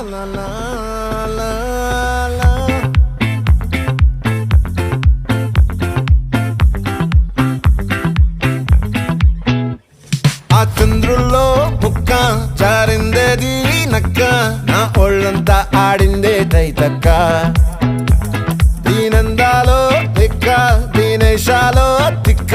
la la la la. ఆ చంద్రుల్లో ముక్క జారిందేది నక్క నా ఒళ్ళంతా ఆడిందే తైతక్క దీనందాలో తిక్క దీనేశాలో తిక్క